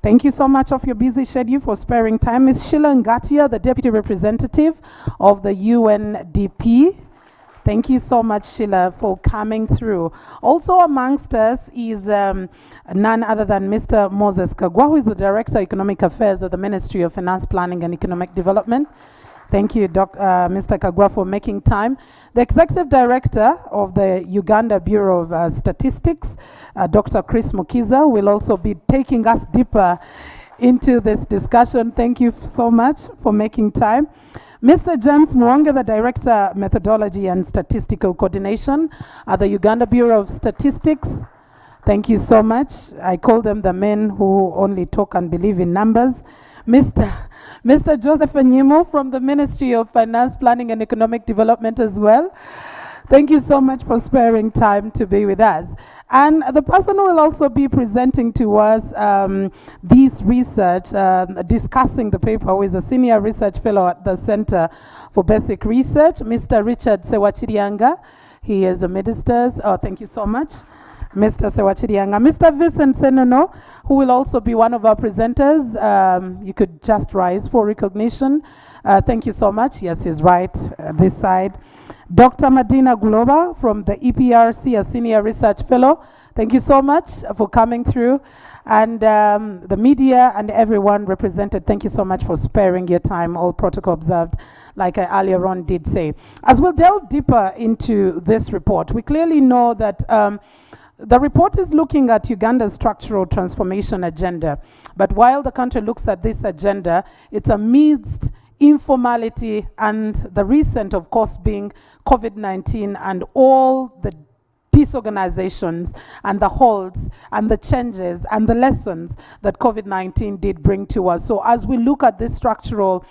Thank you so much of your busy schedule for sparing time. Ms. Sheila Ngatia, the Deputy Representative of the UNDP. Thank you so much, Sheila, for coming through. Also amongst us is none other than Mr. Moses Kagwa, who is the Director of Economic Affairs at the Ministry of Finance, Planning and Economic Development. Thank you, Mr. Kagwa, for making time. The Executive Director of the Uganda Bureau of Statistics, Dr. Chris Mukiza, will also be taking us deeper into this discussion. Thank you so much for making time. Mr. James Mwonge, the Director, Methodology and Statistical Coordination at the Uganda Bureau of Statistics. Thank you so much. I call them the men who only talk and believe in numbers. Mr. Joseph Anyimo from the Ministry of Finance, Planning and Economic Development as well. Thank you so much for sparing time to be with us. And the person who will also be presenting to us this research, discussing the paper, who is a Senior Research Fellow at the Center for Basic Research, Mr. Richard Sewachirianga. He is a minister. Oh, thank you so much, Mr. Sewachirianga. Mr. Vincent Senono, who will also be one of our presenters. You could just rise for recognition. Thank you so much. Yes, he's right this side. Dr. Madina Guloba from the EPRC, a Senior Research Fellow. Thank you so much for coming through. And the media and everyone represented, thank you so much for sparing your time, all protocol observed, like I earlier on did say. As we'll delve deeper into this report, we clearly know that the report is looking at Uganda's structural transformation agenda. But while the country looks at this agenda, it's amidst informality and the recent, of course, being COVID-19 and all the disorganizations and the halts and the changes and the lessons that COVID-19 did bring to us. So as we look at this structural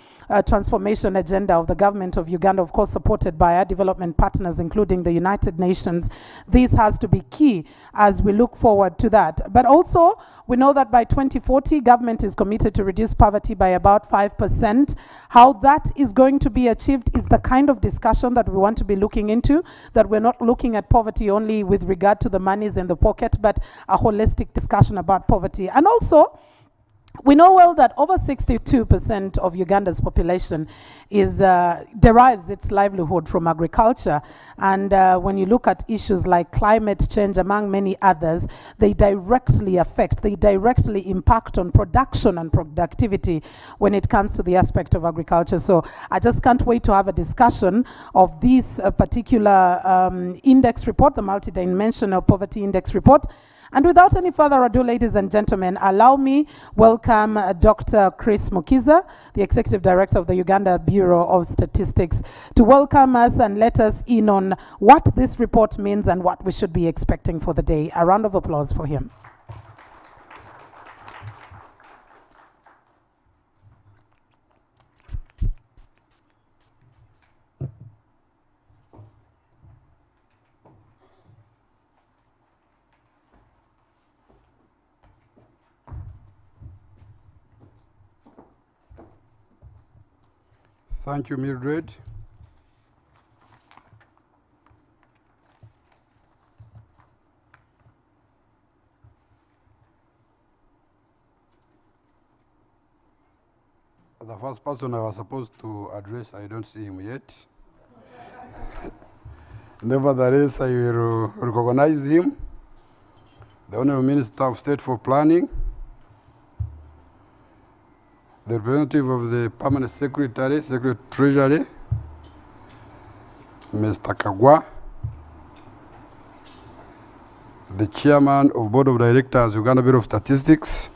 transformation agenda of the government of Uganda, of course supported by our development partners, including the United Nations, this has to be key as we look forward to that. But also, we know that by 2040, government is committed to reduce poverty by about 5%. How that is going to be achieved is the kind of discussion that we want to be looking into, that we're not looking at poverty only with regard to the monies in the pocket, but a holistic discussion about poverty. And also, we know well that over 62% of Uganda's population is derives its livelihood from agriculture. And when you look at issues like climate change, among many others, they directly impact on production and productivity when it comes to the aspect of agriculture. So I just can't wait to have a discussion of this particular index report, the Multidimensional Poverty Index Report. And without any further ado, ladies and gentlemen, allow me welcome Dr. Chris Mukiza, the Executive Director of the Uganda Bureau of Statistics, to welcome us and let us in on what this report means and what we should be expecting for the day. A round of applause for him. Thank you, Mildred. The first person I was supposed to address, I don't see him yet. Nevertheless, I will recognize him, the Honorable Minister of State for Planning, the representative of the Permanent Secretary, Secretary Treasury, Mr. Kagwa, the Chairman of Board of Directors, Uganda Bureau of Statistics.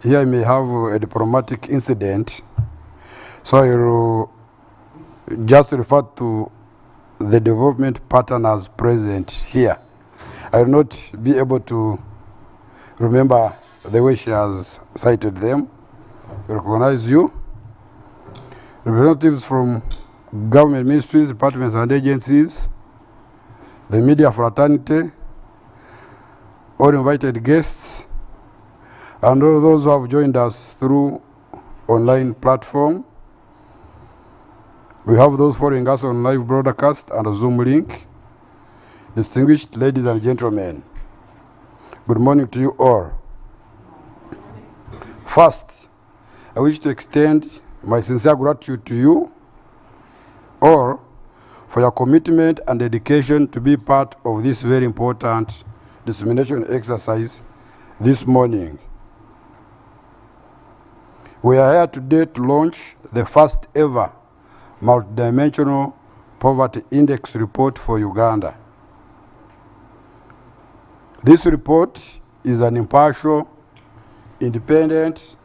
Here I may have a diplomatic incident, so I will just refer to the development partners present here. I will not be able to remember the way she has cited them. We recognize you. Representatives from government ministries, departments and agencies, the media fraternity, all invited guests, and all those who have joined us through online platform. We have those following us on live broadcast and a Zoom link. Distinguished ladies and gentlemen, good morning to you all. First, I wish to extend my sincere gratitude to you all for your commitment and dedication to be part of this very important dissemination exercise this morning. We are here today to launch the first ever Multidimensional Poverty Index report for Uganda. This report is an impartial, independent,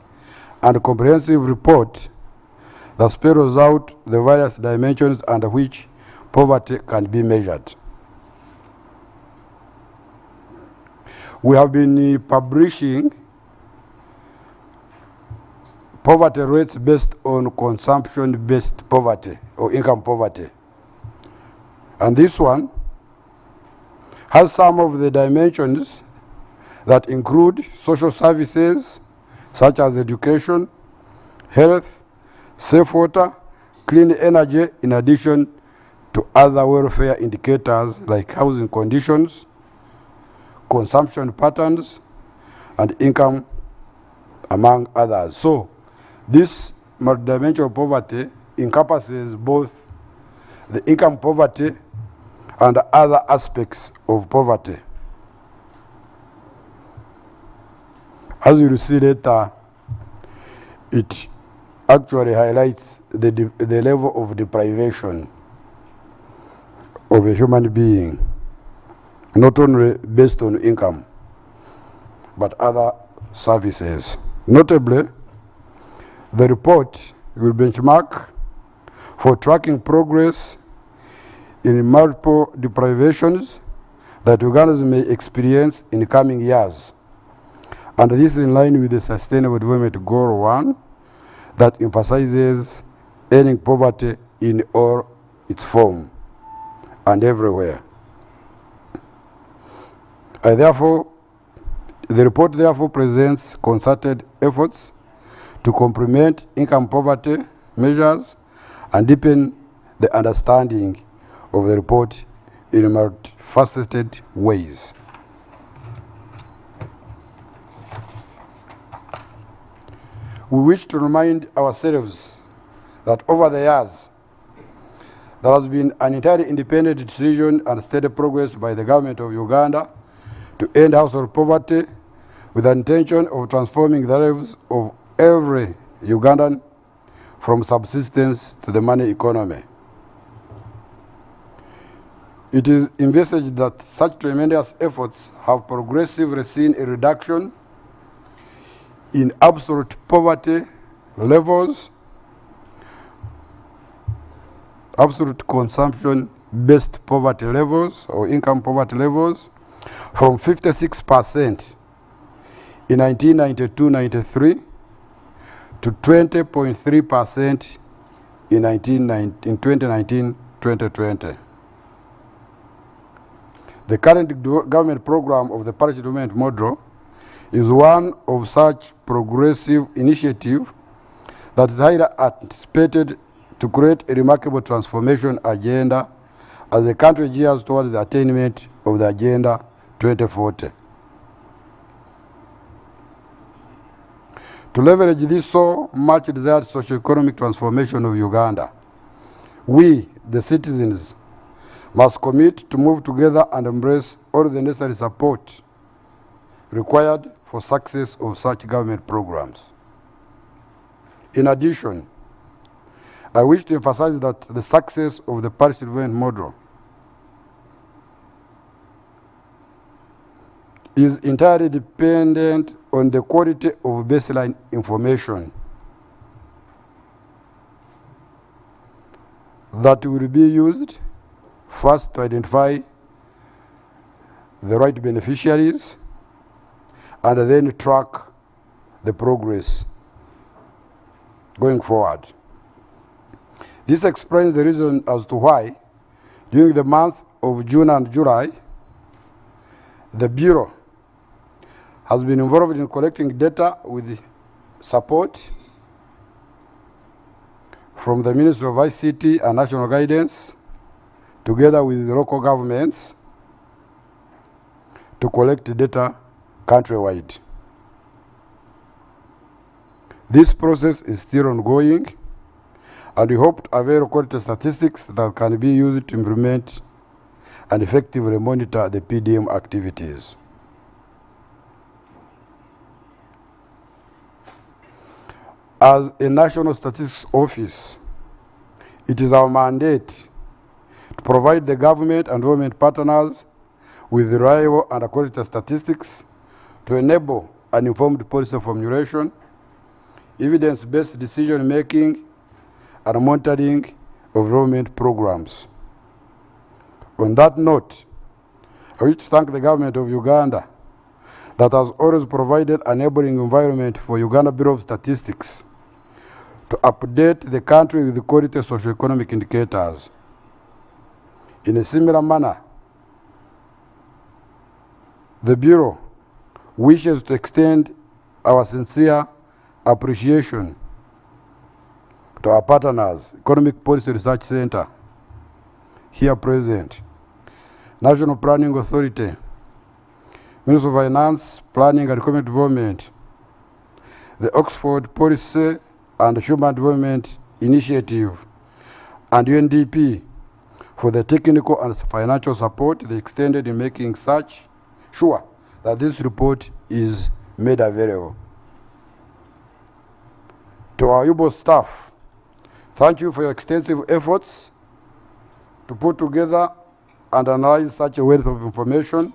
and comprehensive report that spells out the various dimensions under which poverty can be measured. We have been publishing poverty rates based on consumption-based poverty or income poverty. And this one has some of the dimensions that include social services such as education, health, safe water, clean energy, in addition to other welfare indicators like housing conditions, consumption patterns, and income, among others. So, this multidimensional poverty encompasses both the income poverty and other aspects of poverty. As you will see later, it actually highlights the level of deprivation of a human being, not only based on income, but other services. Notably, the report will benchmark for tracking progress in multiple deprivations that Ugandans may experience in the coming years. And this is in line with the Sustainable Development Goal 1 that emphasizes ending poverty in all its form and everywhere. The report therefore presents concerted efforts to complement income poverty measures and deepen the understanding of the report in multifaceted ways. We wish to remind ourselves that over the years, there has been an entirely independent decision and steady progress by the government of Uganda to end household poverty with the intention of transforming the lives of every Ugandan from subsistence to the money economy. It is envisaged that such tremendous efforts have progressively seen a reduction in absolute poverty levels, absolute consumption-based poverty levels or income poverty levels from 56% in 1992-93 to 20.3% in 2019-2020. The current government program of the Parity Development Model is one of such progressive initiative that is highly anticipated to create a remarkable transformation agenda as the country gears towards the attainment of the Agenda 2040. To leverage this so much desired socio-economic transformation of Uganda, we, the citizens, must commit to move together and embrace all the necessary support required for success of such government programs. In addition, I wish to emphasize that the success of the Parity Development Model is entirely dependent on the quality of baseline information that will be used first to identify the right beneficiaries and then track the progress going forward. This explains the reason as to why during the month of June and July, the Bureau has been involved in collecting data with support from the Ministry of ICT and National Guidance, together with the local governments, to collect data countrywide. This process is still ongoing, and we hope to avail quality statistics that can be used to implement and effectively monitor the PDM activities. As a National Statistics Office, it is our mandate to provide the government and government partners with reliable and quality statistics to enable an informed policy formulation, evidence-based decision-making, and monitoring of government programs. On that note, I wish to thank the government of Uganda that has always provided an enabling environment for Uganda Bureau of Statistics to update the country with the quality socioeconomic indicators. In a similar manner, the Bureau wishes to extend our sincere appreciation to our partners, Economic Policy Research Center, here present, National Planning Authority, Ministry of Finance, Planning and Economic Development, the Oxford Policy and Human Development Initiative, and UNDP for the technical and financial support they extended in making such sure that this report is made available. To our UBO staff, thank you for your extensive efforts to put together and analyze such a wealth of information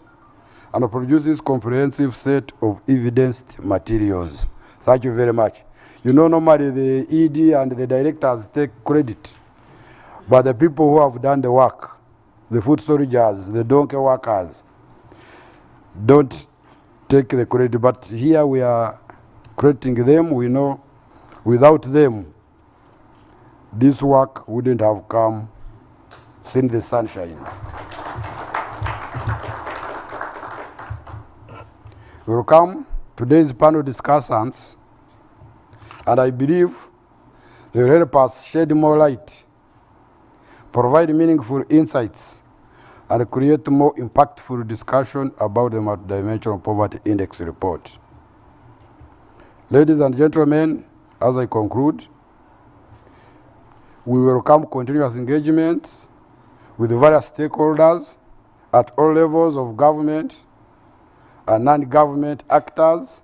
and produce this comprehensive set of evidenced materials. Thank you very much. You know, normally the ED and the directors take credit, but the people who have done the work, the food storagers, the donkey workers, don't take the credit. But here we are crediting them. We know without them, this work wouldn't have come since the sunshine. We will come today's panel discussants, and I believe they will help us shed more light, provide meaningful insights, and create more impactful discussion about the Multidimensional Poverty Index report. Ladies and gentlemen, as I conclude, we welcome continuous engagement with various stakeholders at all levels of government and non-government actors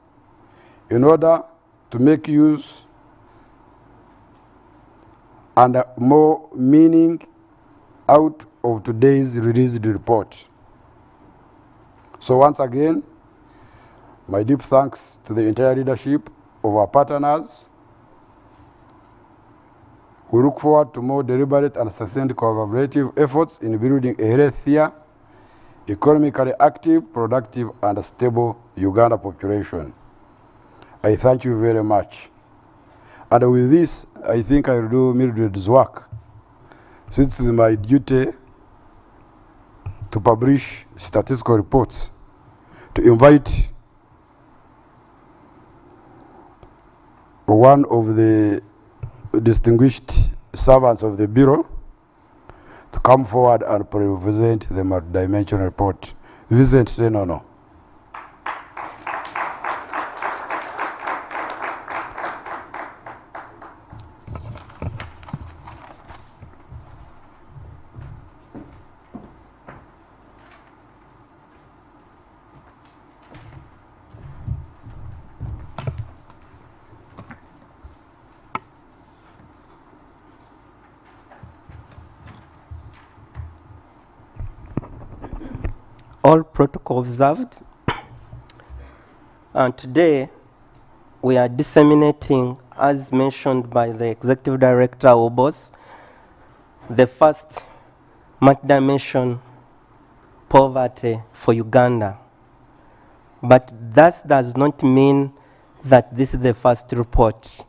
in order to make use and more meaning out of today's released report. So once again, my deep thanks to the entire leadership of our partners. We look forward to more deliberate and sustained collaborative efforts in building a healthier, economically active, productive, and stable Uganda population. I thank you very much. And with this, I think I will do Mildred's work, since it is my duty to publish statistical reports, to invite one of the distinguished servants of the Bureau to come forward and present the Multidimensional report. Vincent Senono. All protocol observed. And today, we are disseminating, as mentioned by the Executive Director, our boss, the first multidimension poverty for Uganda. But that does not mean that this is the first report.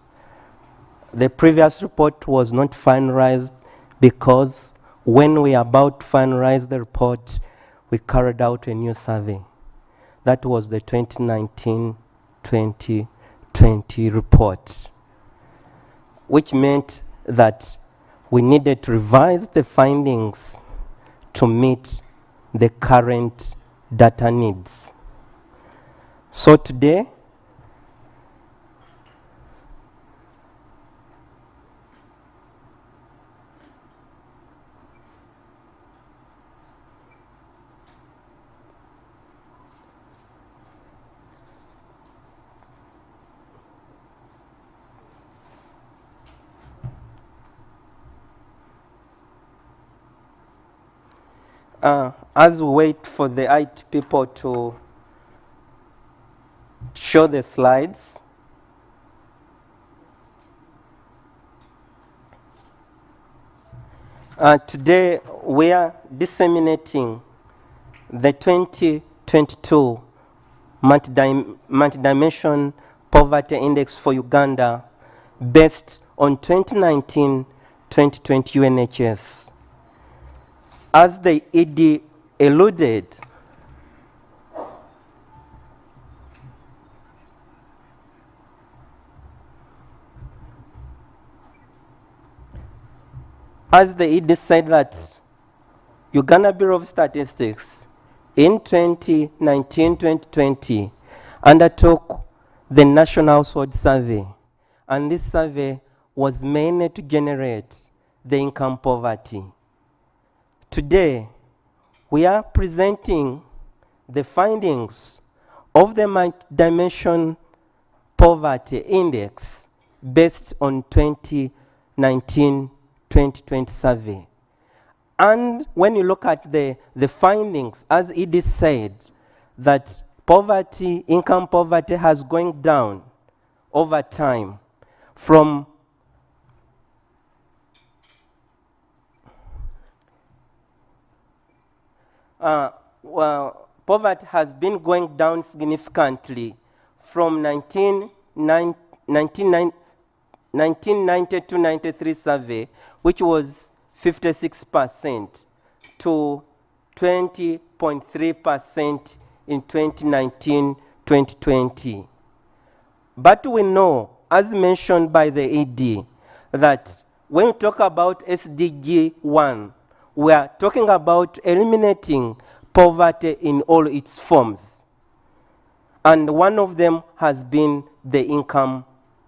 The previous report was not finalized because when we are about to finalize the report, we carried out a new survey. That was the 2019-2020 report, which meant that we needed to revise the findings to meet the current data needs. So today, As we wait for the IT people to show the slides, today we are disseminating the 2022 multidimension poverty index for Uganda based on 2019-2020 UNHS. As the ED alluded, said that Uganda Bureau of Statistics in 2019-2020 undertook the National Household Survey, and this survey was mainly to generate the income poverty. Today, we are presenting the findings of the multidimension poverty index based on 2019-2020 survey. And when you look at the findings, as it is said, that poverty, income poverty has going down over time from poverty has been going down significantly from 1990 to 93 survey, which was 56%, to 20.3% in 2019-2020. But we know, as mentioned by the ED, that when we talk about SDG 1, we are talking about eliminating poverty in all its forms. And one of them has been the income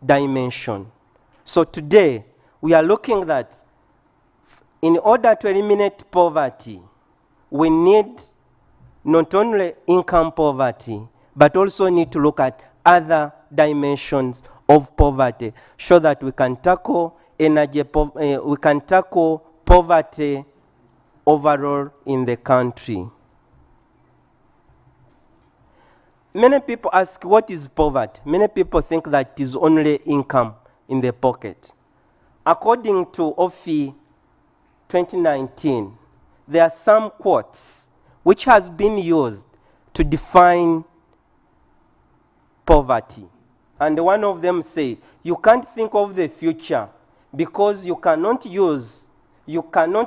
dimension. So today, we are looking at, in order to eliminate poverty, we need not only income poverty, but also need to look at other dimensions of poverty so that we can tackle poverty overall in the country. Many people ask, what is poverty? Many people think that it is only income in the pocket. According to OFI 2019, there are some quotes which has been used to define poverty. And one of them say, you can't think of the future because you cannot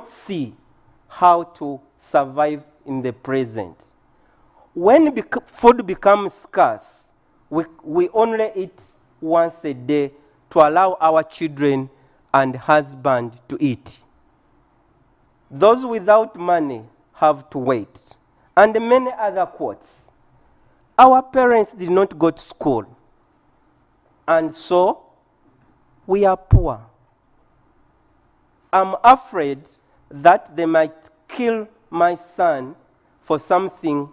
see how to survive in the present. When food becomes scarce, we only eat once a day to allow our children and husband to eat. Those without money have to wait. And many other quotes. Our parents did not go to school, and so we are poor. I'm afraid that they might kill my son for something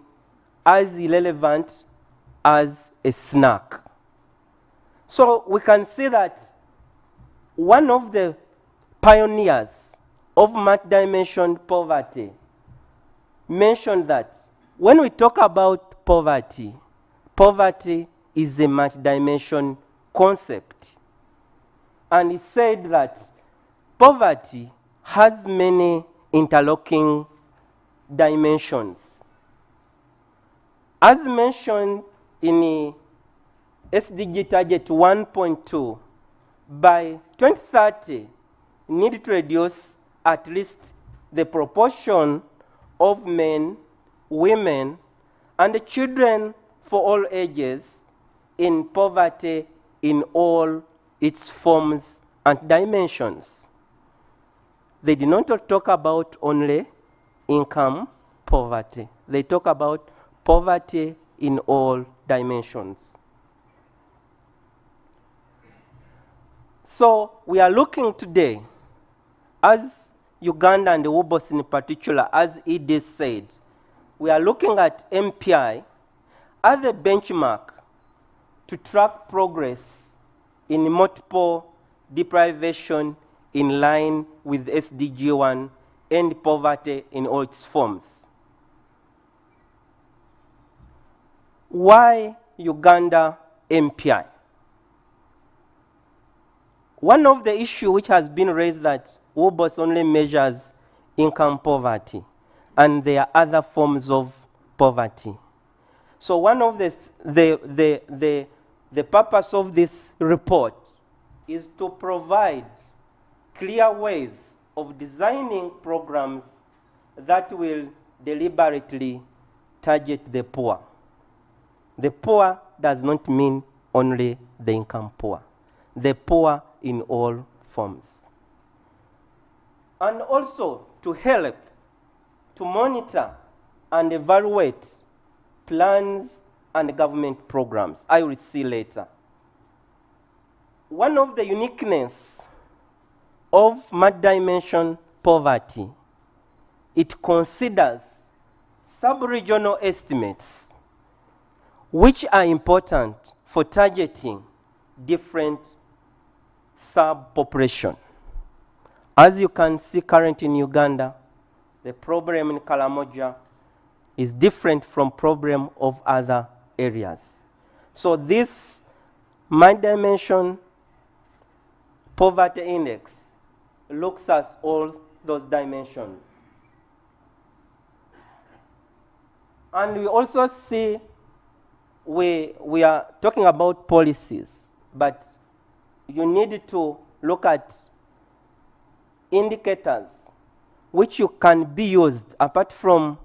as irrelevant as a snack. So we can see that one of the pioneers of multidimensional poverty mentioned that when we talk about poverty, poverty is a multidimensional concept. And he said that poverty has many interlocking dimensions. As mentioned in SDG target 1.2, by 2030, we need to reduce at least the proportion of men, women, and children for all ages in poverty in all its forms and dimensions. They did not talk about only income poverty. They talk about poverty in all dimensions. So we are looking today, as Uganda and the WOBOS in particular, as ED said, we are looking at MPI as a benchmark to track progress in multiple deprivation in line with SDG 1 end poverty in all its forms. Why Uganda MPI? One of the issues which has been raised that WOBOS only measures income poverty, and there are other forms of poverty. So one of the purpose of this report is to provide clear ways of designing programs that will deliberately target the poor. The poor does not mean only the income poor. The poor in all forms. And also to help to monitor and evaluate plans and government programs. I will see later. One of the uniqueness of multidimensional poverty, it considers sub-regional estimates which are important for targeting different sub-population. As you can see currently in Uganda, the problem in Karamoja is different from problem of other areas. So this multidimensional poverty index looks at all those dimensions. And we also see we are talking about policies, but you need to look at indicators which you can be used apart from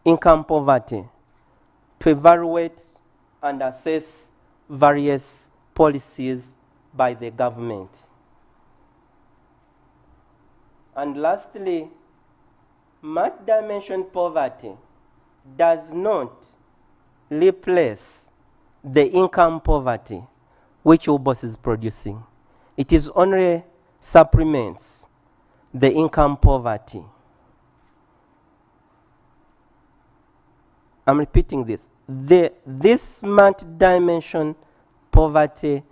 income poverty to evaluate and assess various policies by the government. And lastly, multidimensional poverty does not replace the income poverty which WOBOS is producing. It is only supplements the income poverty. I'm repeating this. This multi-dimension poverty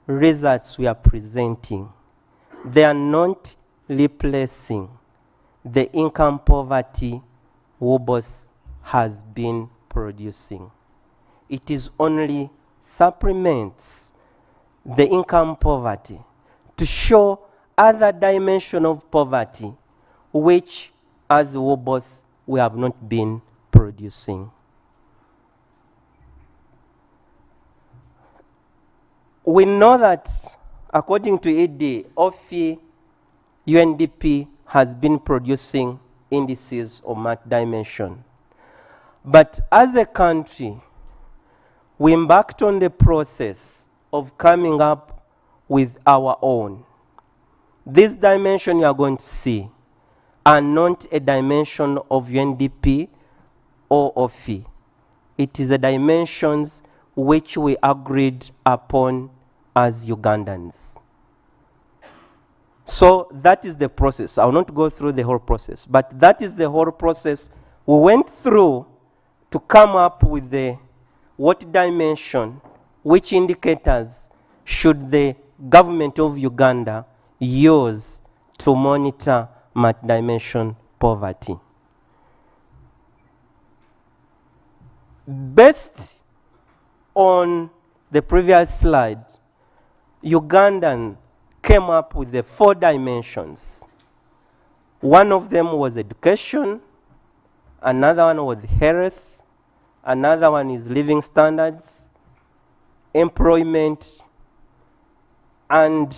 results we are presenting, they are not replacing the income poverty WOBOS has been producing. It is only supplements the income poverty to show other dimension of poverty which as WOBOS we have not been producing. We know that according to ED, OFI, UNDP has been producing indices of multi-dimension. But as a country, we embarked on the process of coming up with our own. This dimension you are going to see are not a dimension of UNDP or OFI. It is the dimensions which we agreed upon as Ugandans. So that is the process. I will not go through the whole process, but that is the whole process we went through to come up with the what dimension, which indicators should the government of Uganda use to monitor multi-dimension poverty. Based on the previous slide, Ugandan came up with the 4 dimensions. One of them was education, another one was health, another one is living standards, employment, and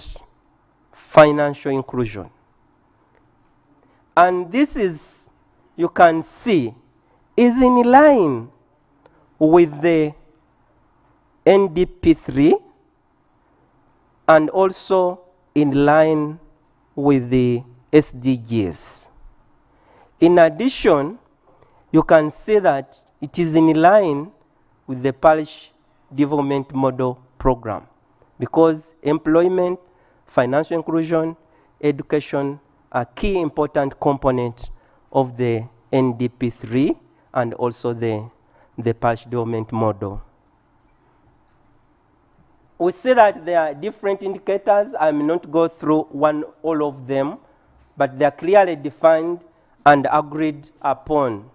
financial inclusion. And this is, you can see, is in line with the NDP3 and also in line with the SDGs. In addition, you can see that it is in line with the Parish Development Model Program because employment, financial inclusion, education are key important components of the NDP3 and also the Parish Development Model. We see that there are different indicators. I may not go through all of them, but they are clearly defined and agreed upon.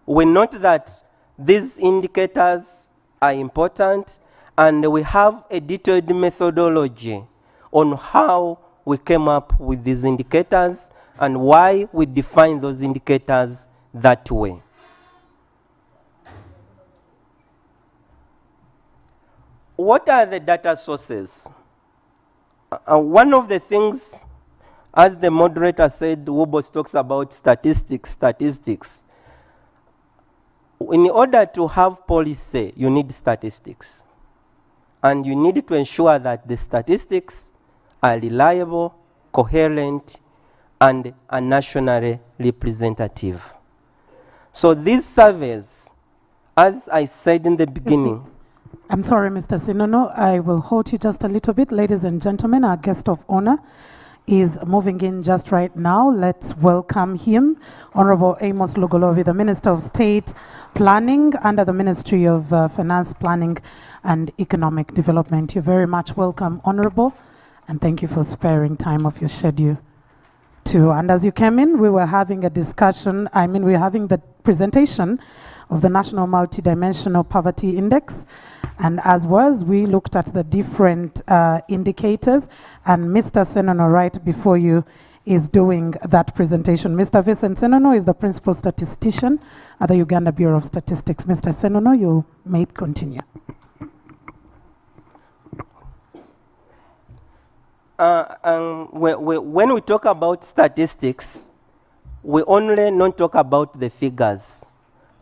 We note that these indicators are important, and we have a detailed methodology on how we came up with these indicators and why we define those indicators that way. What are the data sources? One of the things, as the moderator said, Wobos talks about statistics. In order to have policy, you need statistics. And you need to ensure that the statistics are reliable, coherent, and are nationally representative. So these surveys, as I said in the beginning, I'm sorry, Mr. Sinono, I will hold you just a little bit. Ladies and gentlemen, our guest of honor is moving in just right now. Let's welcome him, Honorable Amos Lugolovi, the Minister of State Planning under the Ministry of Finance, Planning and Economic Development. You're very much welcome, Honorable, and thank you for sparing time of your schedule too. And as you came in, we were having a discussion, we were having the presentation of the National Multidimensional Poverty Index. And as we looked at the different indicators, and Mr. Senono right before you is doing that presentation. Mr. Vincent Senono is the principal statistician at the Uganda Bureau of Statistics. Mr. Senono, you may continue. When we talk about statistics, we only not talk about the figures,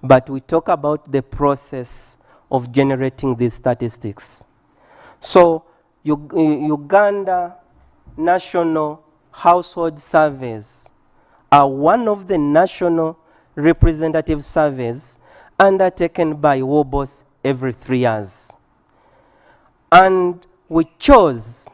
but we talk about the process of generating these statistics. So Uganda National Household Surveys are one of the national representative surveys undertaken by WOBOS every 3 years. And we chose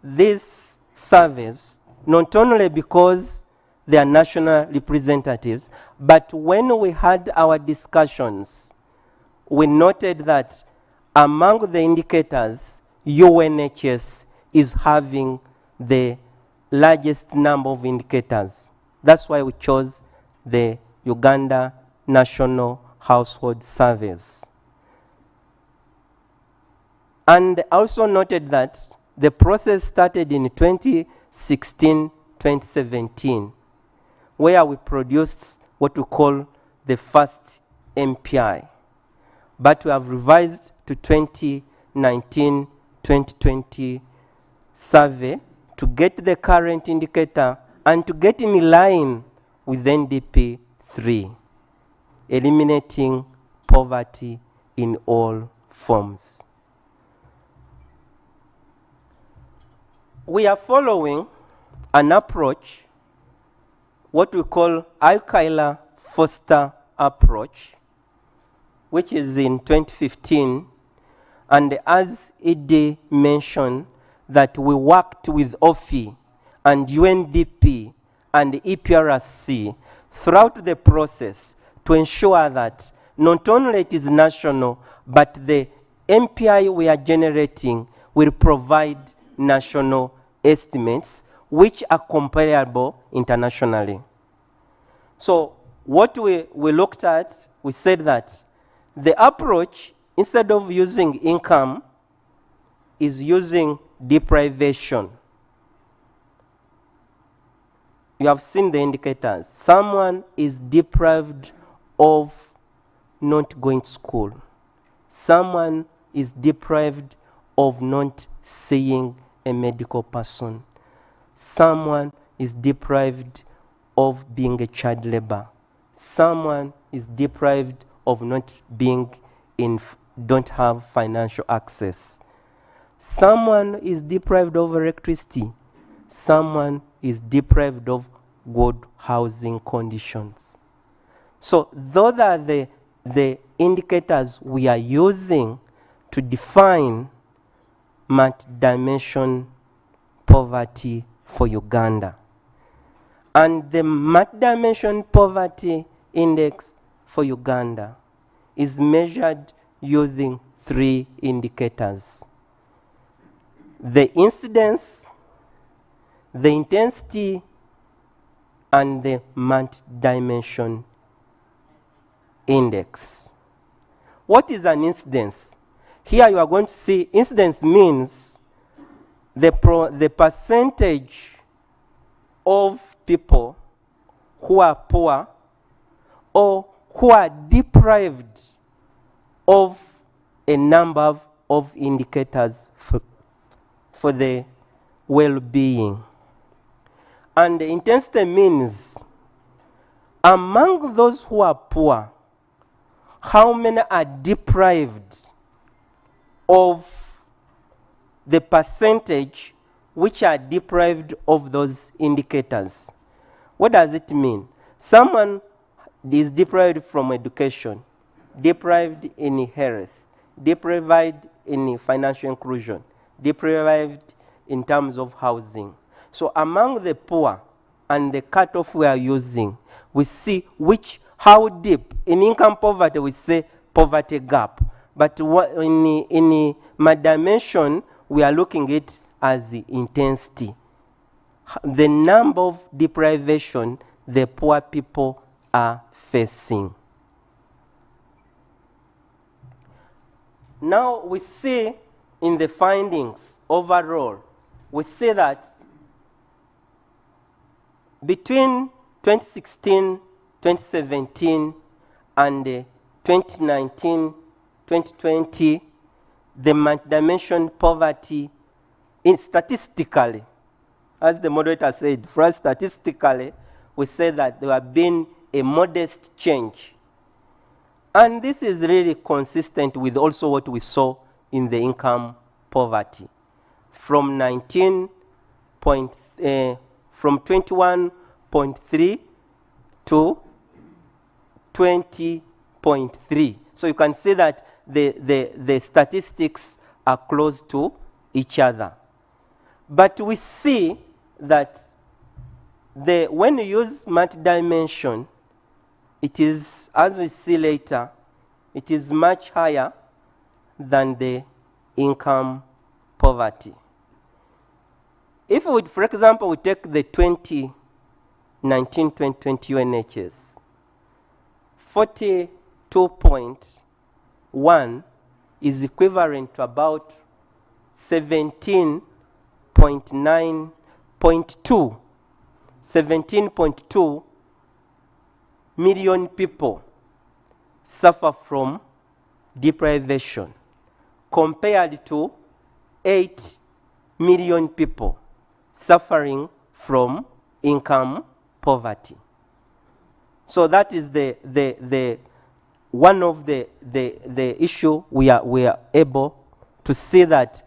these surveys not only because they are national representatives, but when we had our discussions, we noted that among the indicators, UNHS is having the largest number of indicators. That's why we chose the Uganda National Household Surveys. And also noted that the process started in 2016-2017, where we produced what we call the first MPI. But we have revised to 2019-2020 survey to get the current indicator and to get in line with NDP 3, eliminating poverty in all forms. We are following an approach, what we call Alkaila-Foster approach, which is in 2015. And as Ide mentioned, that we worked with OFI and UNDP and EPRC throughout the process to ensure that not only it is national, but the MPI we are generating will provide national estimates which are comparable internationally. So what we looked at, we said that the approach, instead of using income, is using deprivation. You have seen the indicators. Someone is deprived of not going to school. Someone is deprived of not seeing a medical person. Someone is deprived of being a child labor. Someone is deprived of not being don't have financial access. Someone is deprived of electricity. Someone is deprived of good housing conditions. So those are the indicators we are using to define multi-dimension poverty for Uganda. And the multi-dimension poverty index for Uganda is measured using 3 indicators: the incidence, the intensity and the multidimension index. What is an incidence? Here you are going to see incidence means the percentage of people who are poor or who are deprived of a number of indicators for the well-being. And the intensity means among those who are poor, how many are deprived of the percentage which are deprived of those indicators. What does it mean? Someone is deprived from education, deprived in health, deprived in financial inclusion, deprived in terms of housing. So among the poor and the cutoff we are using, we see how deep. In income poverty, we say poverty gap. But in my dimension, we are looking at it as the intensity. The number of deprivation the poor people are facing. Now we see in the findings overall, we see that between 2016, 2017, and 2019, 2020, the multidimension poverty, statistically, as the moderator said, for us statistically, we say that there have been a modest change. And this is really consistent with also what we saw in the income poverty. From 21.3 to 20.3. So you can see that the statistics are close to each other. But we see that when you use multidimension, it is, as we see later, it is much higher than the income poverty. If we, for example, we take the 2019-2020 UNHS, 42.1 is equivalent to about 17.2 million people suffer from deprivation, compared to 8 million people suffering from income poverty. So that is one of the issue we are able to see, that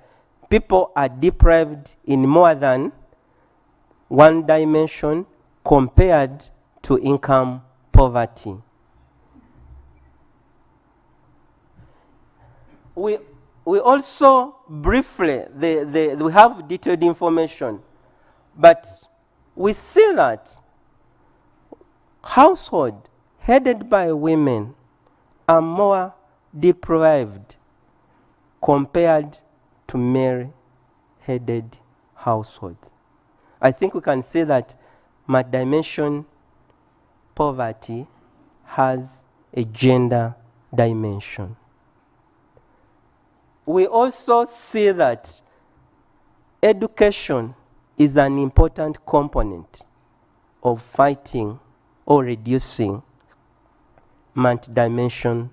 people are deprived in more than one dimension compared to income poverty. We also briefly, we have detailed information, but we see that households headed by women are more deprived compared to male-headed households. I think we can say that multidimension poverty has a gender dimension. We also see that education is an important component of fighting or reducing multidimension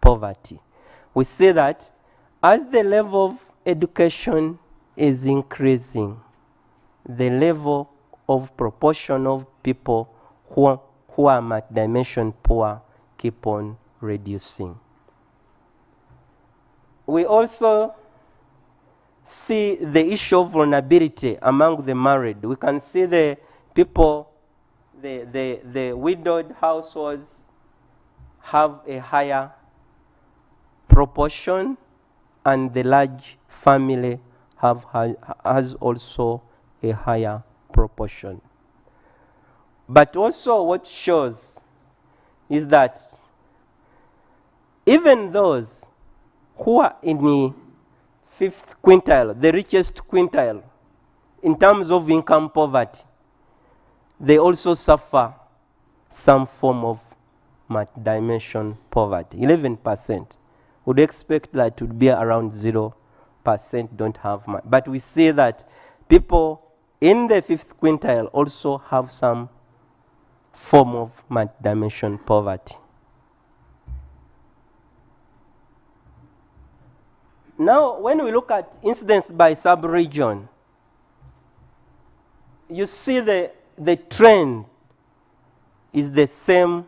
poverty. We see that as the level of education is increasing, the level of proportion of people who are multidimension poor keep on reducing. We also see the issue of vulnerability among the married. We can see the people, the widowed households have a higher proportion, and the large family has also a higher proportion. But also what shows is that even those who are in the fifth quintile, the richest quintile in terms of income poverty, they also suffer some form of multidimensional poverty, 11%. Would expect that to be around 0% don't have much. But we see that people in the fifth quintile also have some form of multidimensional poverty. Now, when we look at incidence by sub-region, you see the trend is the same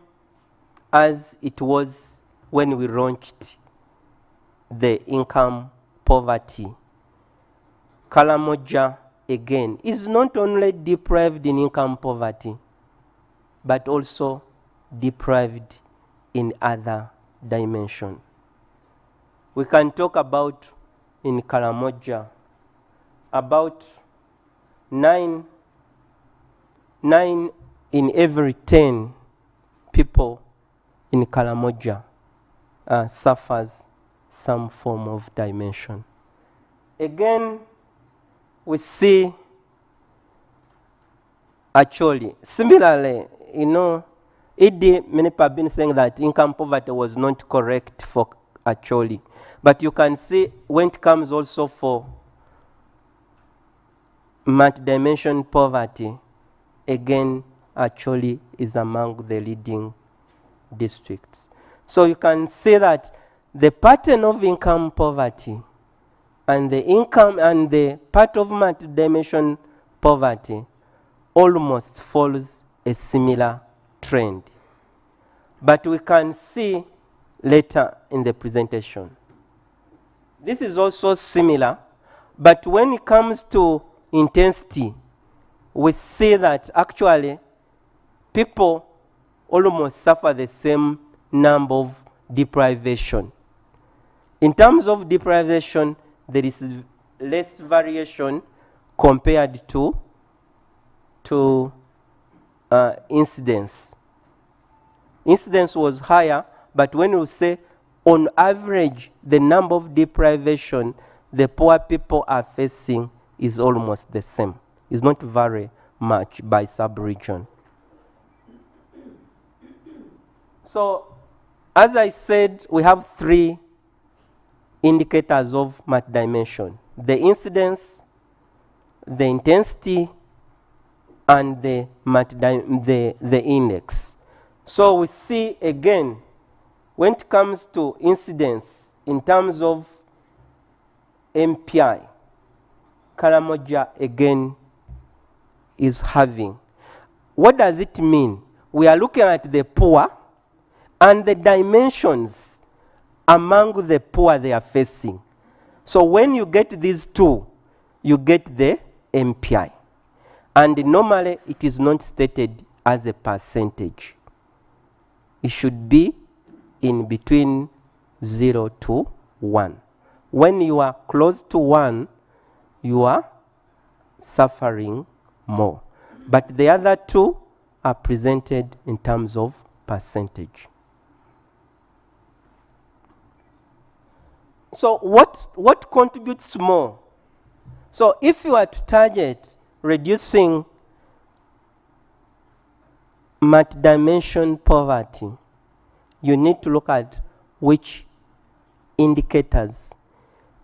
as it was when we launched the income poverty. Karamoja, again, is not only deprived in income poverty, but also deprived in other dimensions. We can talk about, in Karamoja, about 9 in every 10 people in Karamoja suffers some form of dimension. Again, we see actually, similarly, many people have been saying that income poverty was not correct for actually. But you can see when it comes also for multidimensional poverty, again, actually is among the leading districts. So you can see that the pattern of income poverty and the income and the part of multidimensional poverty almost follows a similar trend. But we can see later in the presentation. This is also similar, but when it comes to intensity, we see that actually people almost suffer the same number of deprivation. In terms of deprivation, there is less variation compared to incidence. Incidence was higher, but when we say on average, the number of deprivation the poor people are facing is almost the same. It's not very much by sub-region. So, as I said, we have 3 indicators of multidimension: the incidence, the intensity, and the index. So we see again, when it comes to incidence in terms of MPI, Karamoja again is having. What does it mean? We are looking at the poor and the dimensions among the poor they are facing. So when you get these two, you get the MPI. And normally it is not stated as a percentage. It should be in between 0 to 1. When you are close to 1, you are suffering more. But the other two are presented in terms of percentage. So what contributes more? So if you are to target reducing multidimensional poverty, you need to look at which indicators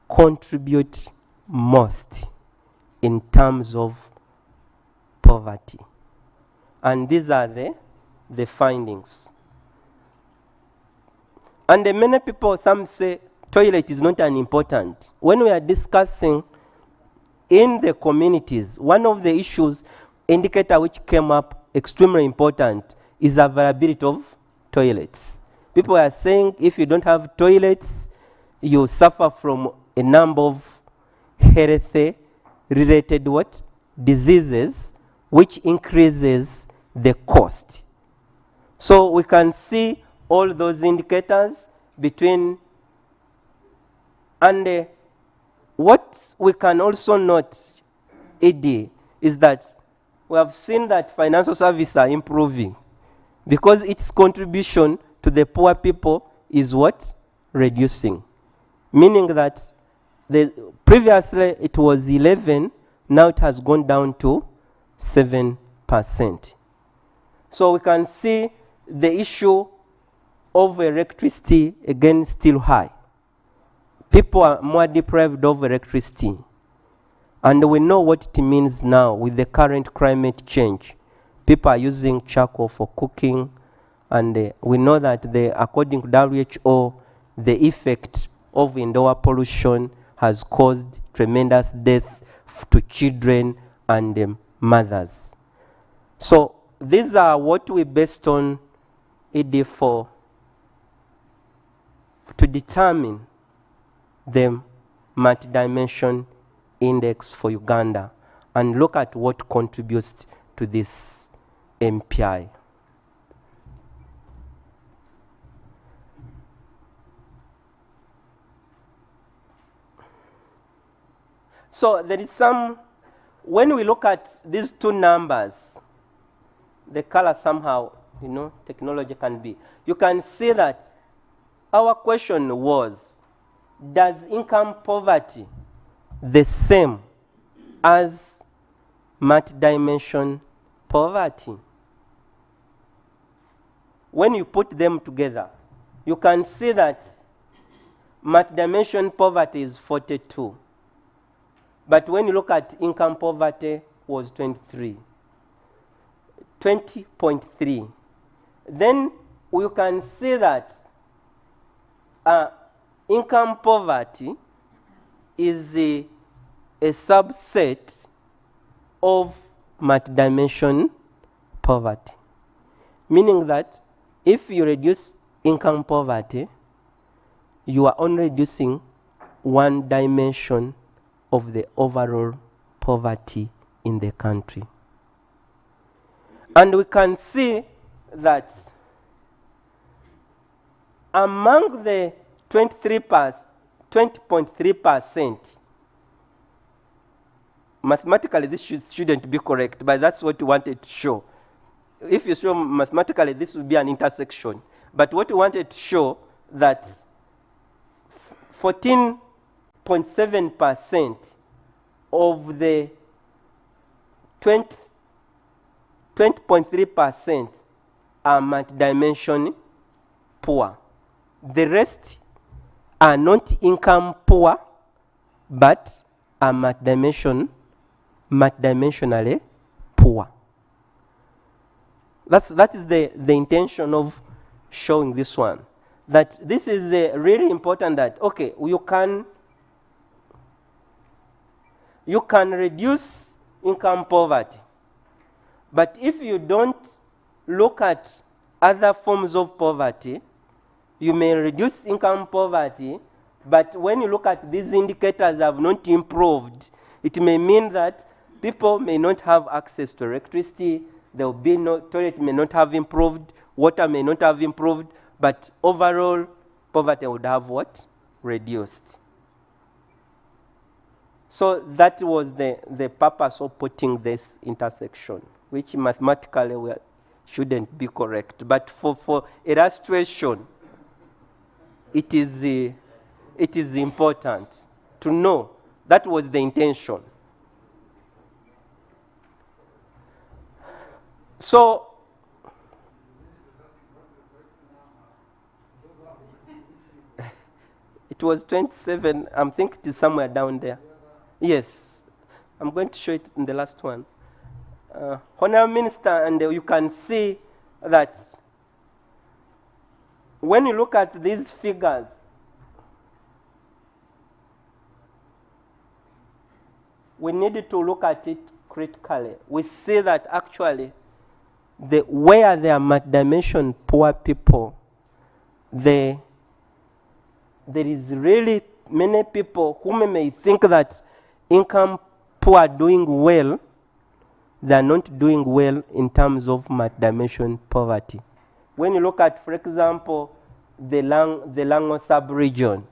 contribute most in terms of poverty. And these are the findings. And many people, some say toilet is not unimportant. When we are discussing in the communities, one of the issues, indicator which came up extremely important is availability of toilets. People are saying if you don't have toilets, you suffer from a number of health-related diseases, which increases the cost. So we can see all those indicators between, and what we can also note, ED, is that we have seen that financial services are improving because its contribution to the poor people is reducing. Meaning that previously it was 11, Now it has gone down to 7%. So we can see the issue of electricity again still high. People are more deprived of electricity. And we know what it means now with the current climate change. People are using charcoal for cooking, and we know that according to WHO, the effect of indoor pollution has caused tremendous death to children and mothers. So these are what we based on ED4 to determine the multidimension index for Uganda and look at what contributes to this MPI. So there is some, when we look at these two numbers, the color somehow, technology can be. You can see that our question was, does income poverty the same as multidimension poverty? When you put them together, you can see that multidimension poverty is 42. But when you look at income poverty, was 20.3. Then you can see that income poverty is a subset of multidimension poverty. Meaning that if you reduce income poverty, you are only reducing one dimension of the overall poverty in the country. And we can see that among the 20.3%, mathematically this shouldn't be correct, but that's what we wanted to show. If you show mathematically, this would be an intersection. But what we wanted to show that 14.7% of the 20.3% are multidimension poor. The rest are not income poor, but are multidimensionally poor. That is the intention of showing this one. That this is really important that, okay, you can reduce income poverty. But if you don't look at other forms of poverty, you may reduce income poverty, but when you look at these indicators have not improved, it may mean that people may not have access to electricity, there will be no toilet may not have improved, water may not have improved, but overall poverty would have what? Reduced. So that was the purpose of putting this intersection, which mathematically shouldn't be correct. But for illustration, it is important to know that was the intention. So it was 27, I think it is somewhere down there. Yes, I'm going to show it in the last one. Honorable Minister, and you can see that when you look at these figures, we need to look at it critically. We see that actually where there are multidimension poor people, there is really many people who may think that income poor are doing well. They are not doing well in terms of multidimension poverty. When you look at, for example, the Lango sub-region,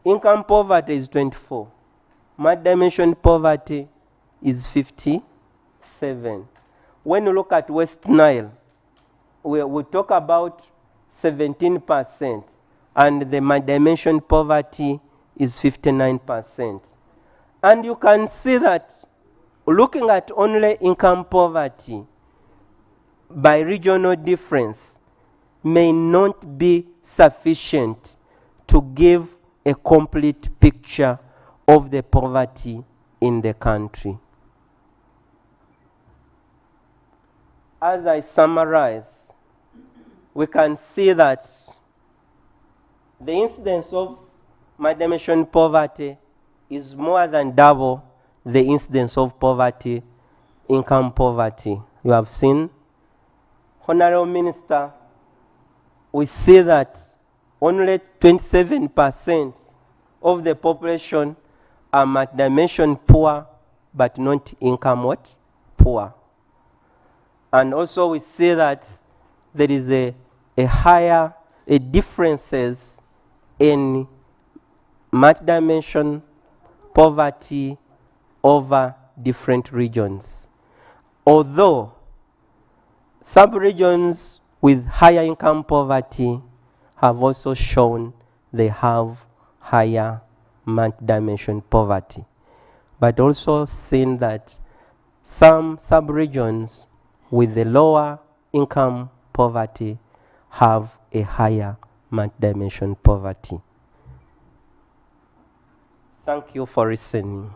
income poverty is 24. Multidimension poverty is 57. When you look at West Nile, we talk about 17%, and the multidimension poverty is 59%. And you can see that looking at only income poverty by regional difference may not be sufficient to give a complete picture of the poverty in the country. As I summarize, we can see that the incidence of multidimensional poverty is more than double the incidence of poverty, income poverty. You have seen, Honorable Minister, we see that only 27% of the population are multidimensional poor, but not income what? Poor. And also we see that there is a higher differences in multidimensional poverty over different regions. Although sub-regions with higher income poverty have also shown they have higher multidimensional poverty, but also seen that some sub-regions with the lower income poverty have a higher multidimensional poverty. Thank you for listening.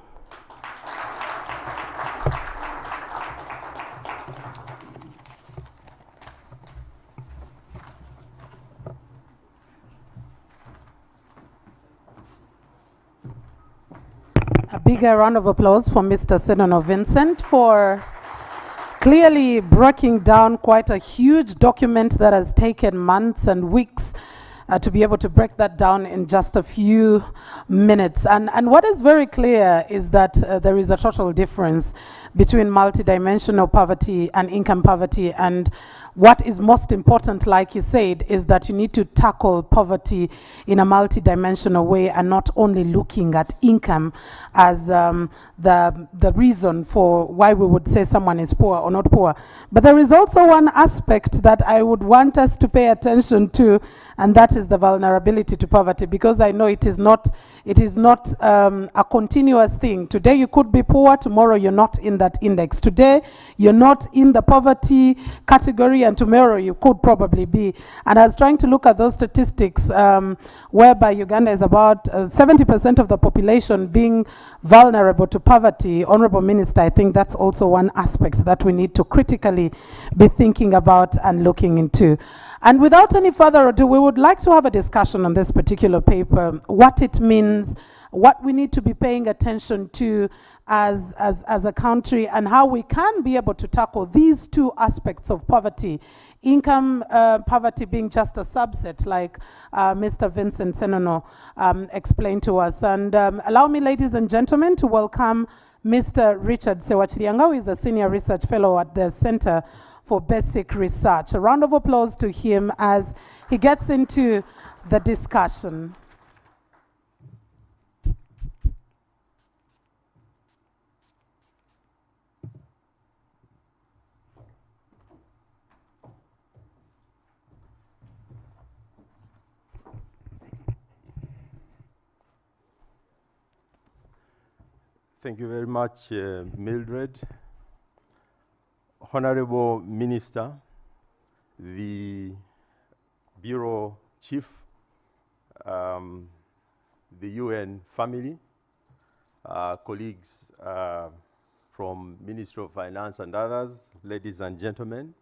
A bigger round of applause for Mr. Senono Vincent for clearly breaking down quite a huge document that has taken months and weeks to be able to break that down in just a few minutes. And what is very clear is that there is a total difference between multidimensional poverty and income poverty. And what is most important, like you said, is that you need to tackle poverty in a multidimensional way and not only looking at income as the reason for why we would say someone is poor or not poor. But there is also one aspect that I would want us to pay attention to, and that is the vulnerability to poverty, because I know it is not a continuous thing. Today you could be poor, tomorrow you're not in that index. Today you're not in the poverty category, and tomorrow you could probably be. And I was trying to look at those statistics whereby Uganda is about 70% of the population being vulnerable to poverty. Honorable Minister, I think that's also one aspect that we need to critically be thinking about and looking into. And without any further ado, we would like to have a discussion on this particular paper, what it means, what we need to be paying attention to as a country, and how we can be able to tackle these two aspects of poverty. Income poverty being just a subset, like Mr. Vincent Senono explained to us. And allow me, ladies and gentlemen, to welcome Mr. Richard Sewachirianga, who is a Senior Research Fellow at the Center for Basic Research. A round of applause to him as he gets into the discussion. Thank you very much, Mildred. Honorable Minister, the Bureau Chief, the UN family, colleagues from Ministry of Finance and others, ladies and gentlemen,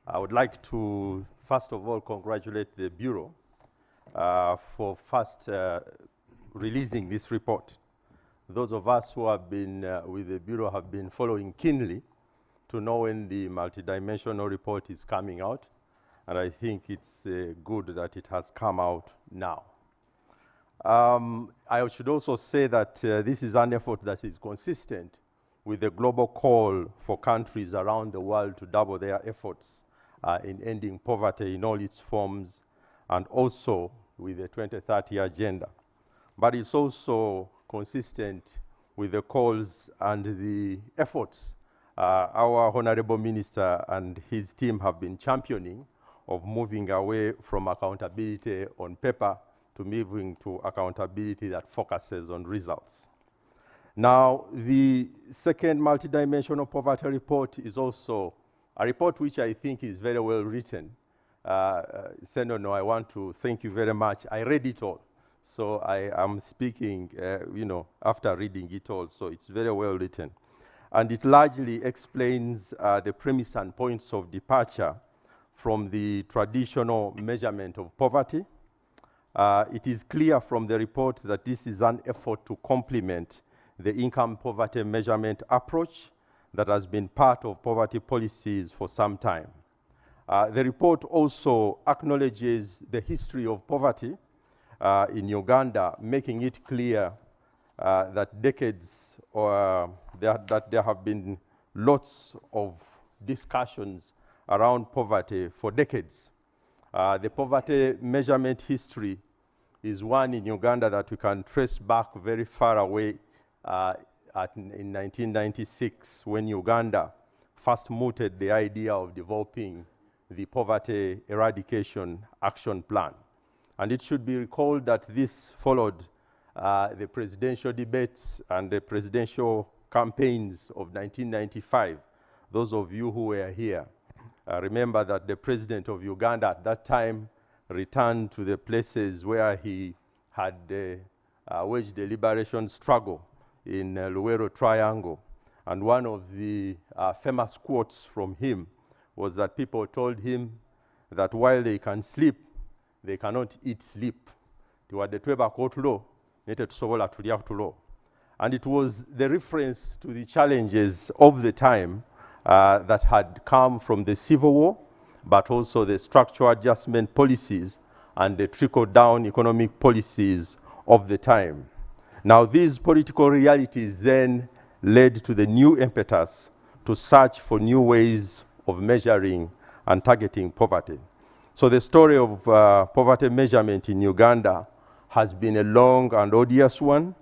I would like to first of all congratulate the Bureau for first releasing this report. Those of us who have been with the Bureau have been following keenly to know when the multidimensional report is coming out, and I think it's good that it has come out now. I should also say that this is an effort that is consistent with the global call for countries around the world to double their efforts in ending poverty in all its forms, and also with the 2030 agenda. But it's also consistent with the calls and the efforts our Honorable Minister and his team have been championing of moving away from accountability on paper to moving to accountability that focuses on results. Now, the second multidimensional poverty report is also a report which I think is very well written. Senono, I want to thank you very much. I read it all. So I am speaking, after reading it all. So it's very well written. And it largely explains the premise and points of departure from the traditional measurement of poverty. It is clear from the report that this is an effort to complement the income poverty measurement approach that has been part of poverty policies for some time. The report also acknowledges the history of poverty in Uganda, making it clear that there have been lots of discussions around poverty for decades. The poverty measurement history is one in Uganda that we can trace back very far away in 1996, when Uganda first mooted the idea of developing the Poverty Eradication Action Plan. And it should be recalled that this followed the presidential debates and the presidential campaigns of 1995. Those of you who were here remember that the president of Uganda at that time returned to the places where he had waged the liberation struggle in Luwero Triangle. And one of the famous quotes from him was that people told him that while they can sleep, they cannot eat sleep. And it was the reference to the challenges of the time that had come from the Civil War, but also the structural adjustment policies and the trickle-down economic policies of the time. Now, these political realities then led to the new impetus to search for new ways of measuring and targeting poverty. So the story of poverty measurement in Uganda has been a long and odious one,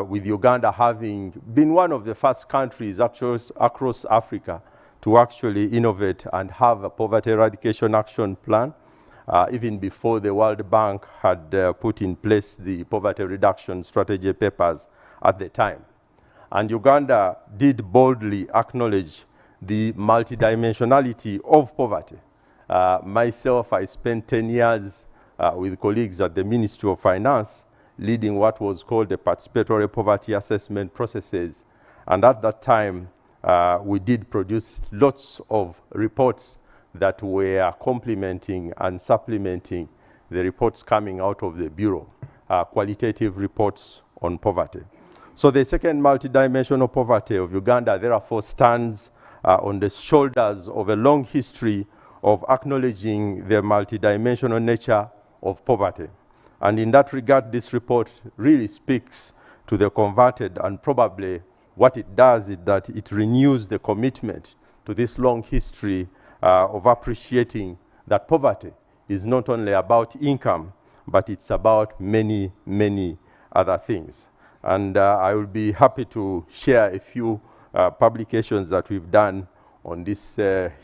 with Uganda having been one of the first countries across Africa to actually innovate and have a poverty eradication action plan, even before the World Bank had put in place the poverty reduction strategy papers at the time. And Uganda did boldly acknowledge the multidimensionality of poverty. Myself, I spent 10 years with colleagues at the Ministry of Finance leading what was called the participatory poverty assessment processes. And at that time, we did produce lots of reports that were complementing and supplementing the reports coming out of the Bureau, qualitative reports on poverty. So the second multidimensional poverty of Uganda, therefore, stands on the shoulders of a long history of acknowledging the multidimensional nature of poverty. And in that regard, this report really speaks to the converted, and probably what it does is that it renews the commitment to this long history of appreciating that poverty is not only about income, but it's about many, many other things. And I will be happy to share a few publications that we've done on this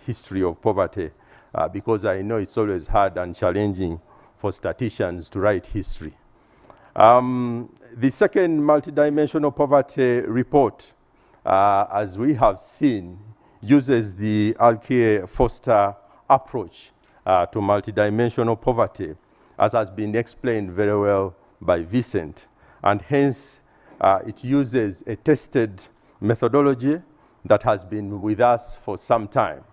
history of poverty, because I know it's always hard and challenging for statisticians to write history. The second multidimensional poverty report, as we have seen, uses the Alkier-Foster approach to multidimensional poverty, as has been explained very well by Vincent. And hence, it uses a tested methodology that has been with us for some time.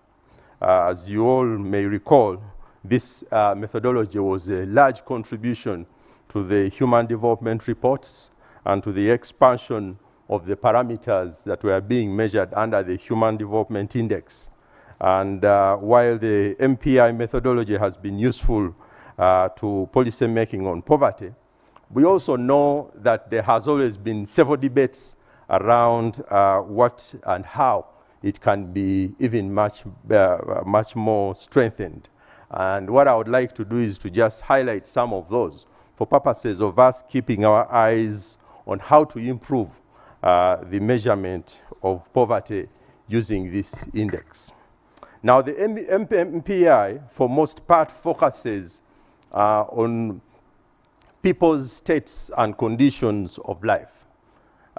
As you all may recall, this methodology was a large contribution to the human development reports and to the expansion of the parameters that were being measured under the Human Development Index. And while the MPI methodology has been useful to policy making on poverty, we also know that there has always been several debates around what and how it can be even much more strengthened. And what I would like to do is to just highlight some of those for purposes of us keeping our eyes on how to improve the measurement of poverty using this index. Now, the MPI, for most part, focuses on people's states and conditions of life.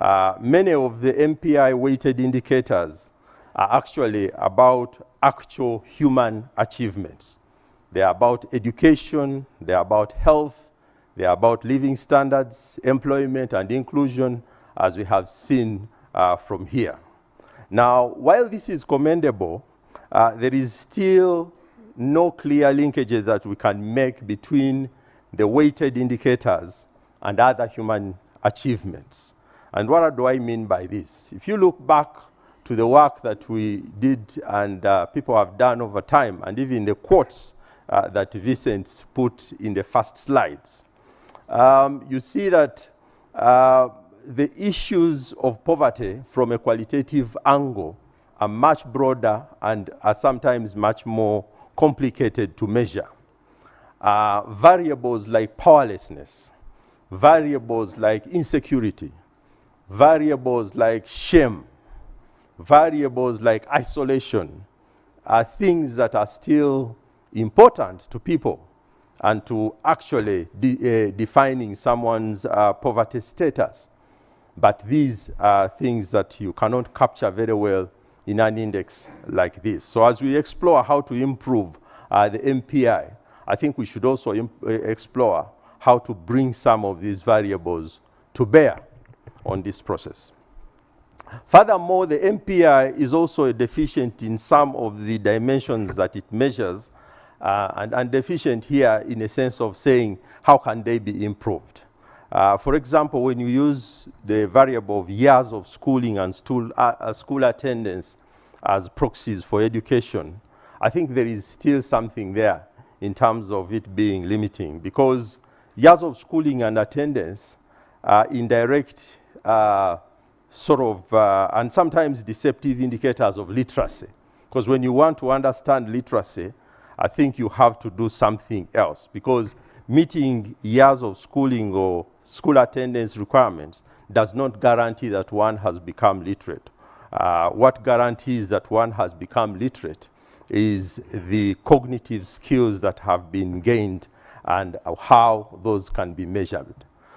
Many of the MPI weighted indicators are actually about actual human achievements. They are about education, they are about health, they are about living standards, employment and inclusion, as we have seen from here. Now, while this is commendable, there is still no clear linkages that we can make between the weighted indicators and other human achievements. And what do I mean by this? If you look back to the work that we did and people have done over time, and even the quotes that Vincent put in the first slides, you see that the issues of poverty from a qualitative angle are much broader and are sometimes much more complicated to measure. Variables like powerlessness, variables like insecurity, variables like shame, variables like isolation are things that are still important to people and to actually defining someone's poverty status. But these are things that you cannot capture very well in an index like this. So as we explore how to improve the MPI, I think we should also explore how to bring some of these variables to bear on this process. Furthermore, the MPI is also deficient in some of the dimensions that it measures, and deficient here in a sense of saying, how can they be improved? For example, when you use the variable of years of schooling and school attendance as proxies for education, I think there is still something there in terms of it being limiting, because years of schooling and attendance are indirect sort of, and sometimes deceptive indicators of literacy. Because when you want to understand literacy, I think you have to do something else, because meeting years of schooling or school attendance requirements does not guarantee that one has become literate. What guarantees that one has become literate is the cognitive skills that have been gained and how those can be measured.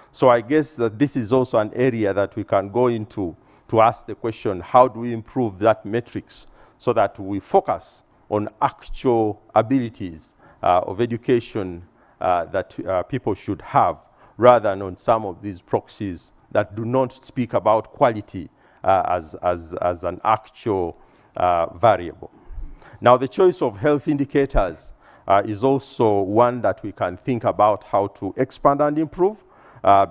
So I guess that this is also an area that we can go into to ask the question, how do we improve that metrics so that we focus on actual abilities of education that people should have, rather than on some of these proxies that do not speak about quality as an actual variable. Now, the choice of health indicators is also one that we can think about how to expand and improve,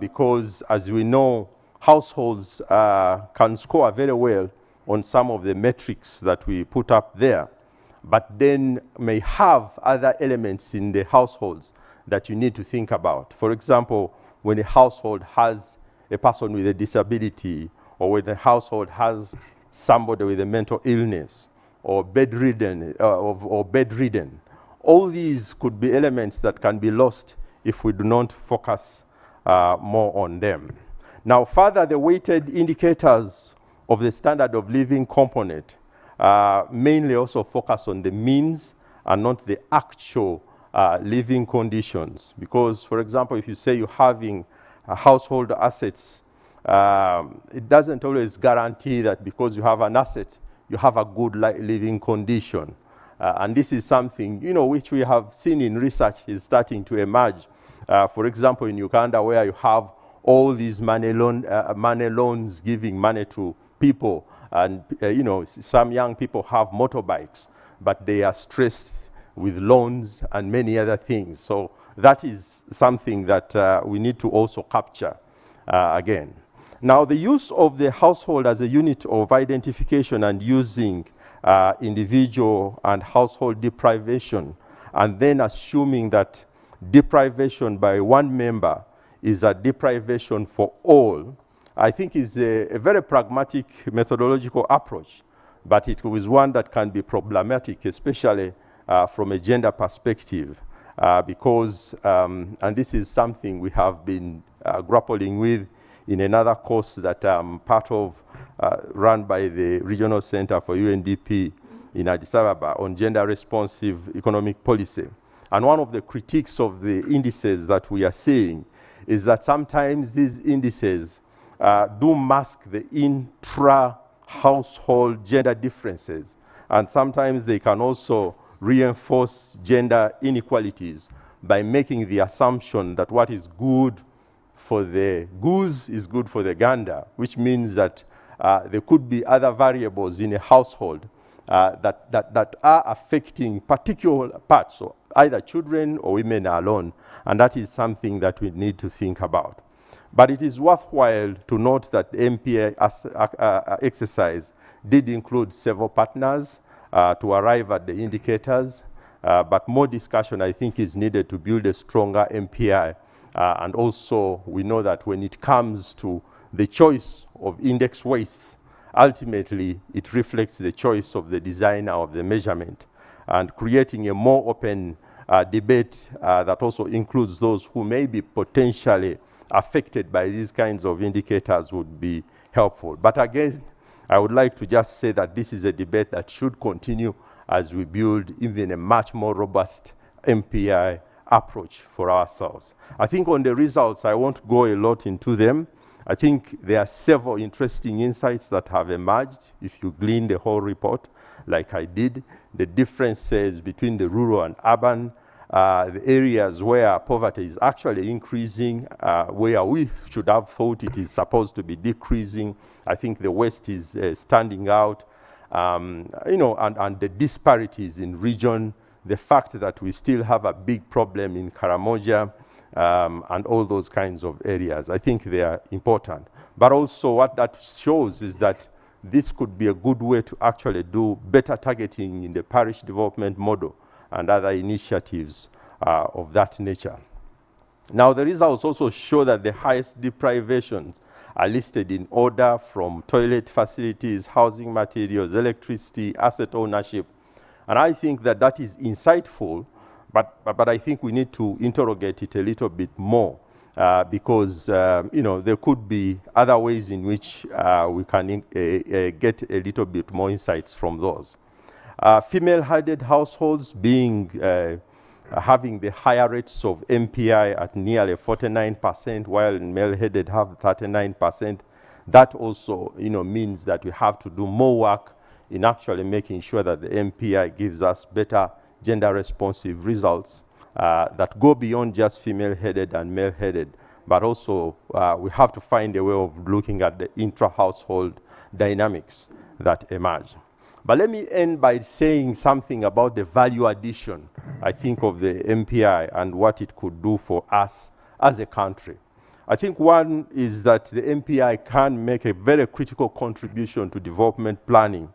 because as we know, households can score very well on some of the metrics that we put up there, but then may have other elements in the households that you need to think about. For example, when a household has a person with a disability, or when a household has somebody with a mental illness, or bedridden, all these could be elements that can be lost if we do not focus more on them. Now, further, the weighted indicators of the standard of living component mainly also focus on the means and not the actual living conditions. Because, for example, if you say you're having household assets, it doesn't always guarantee that because you have an asset, you have a good living condition. And this is something, which we have seen in research is starting to emerge. For example, in Uganda, where you have all these money loans giving money to people, and some young people have motorbikes, but they are stressed with loans and many other things. So that is something that we need to also capture again. Now, the use of the household as a unit of identification and using individual and household deprivation, and then assuming that deprivation by one member is a deprivation for all, I think is a very pragmatic methodological approach, but it is one that can be problematic, especially from a gender perspective, because, and this is something we have been grappling with in another course that I'm part of, run by the Regional Center for UNDP in Addis Ababa on gender responsive economic policy. And one of the critiques of the indices that we are seeing is that sometimes these indices do mask the intra-household gender differences. And sometimes they can also reinforce gender inequalities by making the assumption that what is good for the goose is good for the gander, which means that there could be other variables in a household that are affecting particular parts, so either children or women alone, and that is something that we need to think about. But it is worthwhile to note that the MPI exercise did include several partners to arrive at the indicators, but more discussion, I think, is needed to build a stronger MPI. And also, we know that when it comes to the choice of index weights, ultimately, it reflects the choice of the designer of the measurement, and creating a more open debate that also includes those who may be potentially affected by these kinds of indicators would be helpful. But again, I would like to just say that this is a debate that should continue as we build even a much more robust MPI approach for ourselves. I think on the results, I won't go a lot into them. I think there are several interesting insights that have emerged if you glean the whole report, like I did. The differences between the rural and urban, the areas where poverty is actually increasing, where we should have thought it is supposed to be decreasing. I think the West is standing out, and the disparities in region, the fact that we still have a big problem in Karamoja, and all those kinds of areas. I think they are important. But also what that shows is that this could be a good way to actually do better targeting in the parish development model and other initiatives of that nature. Now, the results also show that the highest deprivations are listed in order from toilet facilities, housing materials, electricity, asset ownership. And I think that that is insightful, but I think we need to interrogate it a little bit more because there could be other ways in which we can get a little bit more insights from those. Female-headed households having the higher rates of MPI at nearly 49%, while male-headed have 39%. That also means that we have to do more work in actually making sure that the MPI gives us better gender-responsive results that go beyond just female-headed and male-headed, but also we have to find a way of looking at the intra-household dynamics that emerge. But let me end by saying something about the value addition, I think, of the MPI and what it could do for us as a country. I think one is that the MPI can make a very critical contribution to development planning,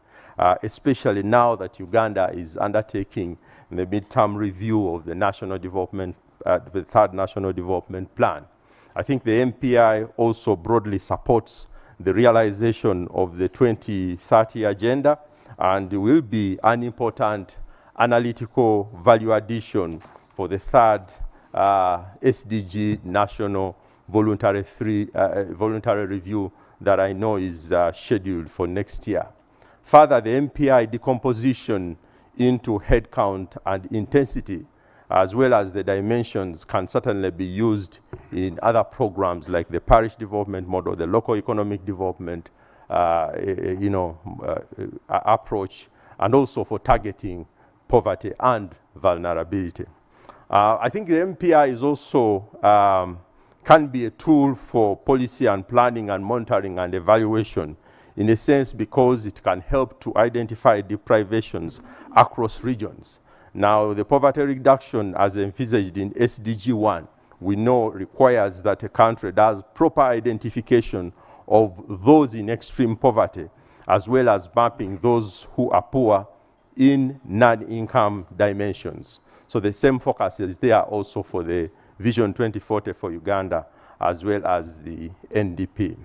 especially now that Uganda is undertaking the midterm review of the national development, the third national development plan. I think the MPI also broadly supports the realization of the 2030 agenda, and will be an important analytical value addition for the third SDG national voluntary review that I know is scheduled for next year. Further, the MPI decomposition into headcount and intensity, as well as the dimensions, can certainly be used in other programs like the parish development model, the local economic development approach, and also for targeting poverty and vulnerability. I think the MPI is also can be a tool for policy and planning and monitoring and evaluation, in a sense because it can help to identify deprivations across regions. Now, the poverty reduction as envisaged in SDG 1, we know requires that a country does proper identification of those in extreme poverty, as well as mapping those who are poor in non-income dimensions. So the same focus is there also for the Vision 2040 for Uganda, as well as the NDP.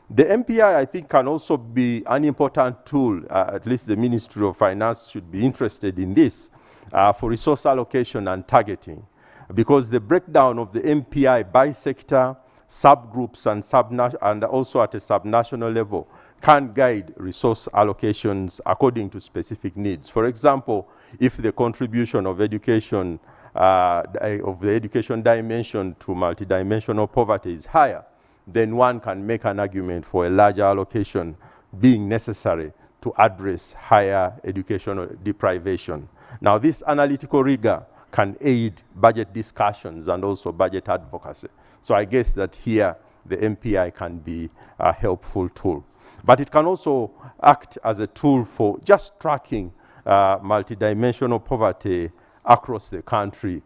The MPI, I think, can also be an important tool, at least the Ministry of Finance should be interested in this, for resource allocation and targeting, because the breakdown of the MPI by sector, subgroups, and also at a subnational level can guide resource allocations according to specific needs. For example, if the contribution of education, of the education dimension to multidimensional poverty is higher, then one can make an argument for a larger allocation being necessary to address higher educational deprivation. Now, this analytical rigor can aid budget discussions and also budget advocacy. So I guess that here the MPI can be a helpful tool. But it can also act as a tool for just tracking multidimensional poverty across the country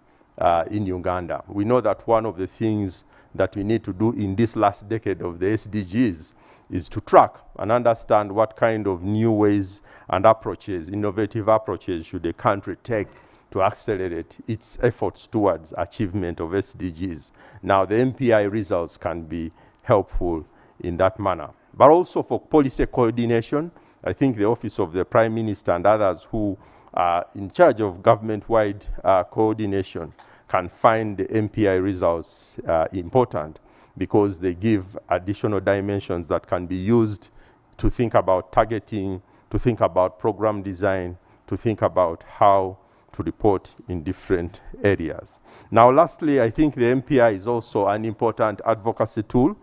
in Uganda. We know that one of the things that we need to do in this last decade of the SDGs is to track and understand what kind of new ways and approaches, innovative approaches, should a country take to accelerate its efforts towards achievement of SDGs. Now, the MPI results can be helpful in that manner. But also for policy coordination, I think the Office of the Prime Minister and others who are in charge of government-wide coordination can find the MPI results important, because they give additional dimensions that can be used to think about targeting, to think about program design, to think about how to report in different areas. Now, lastly, I think the MPI is also an important advocacy tool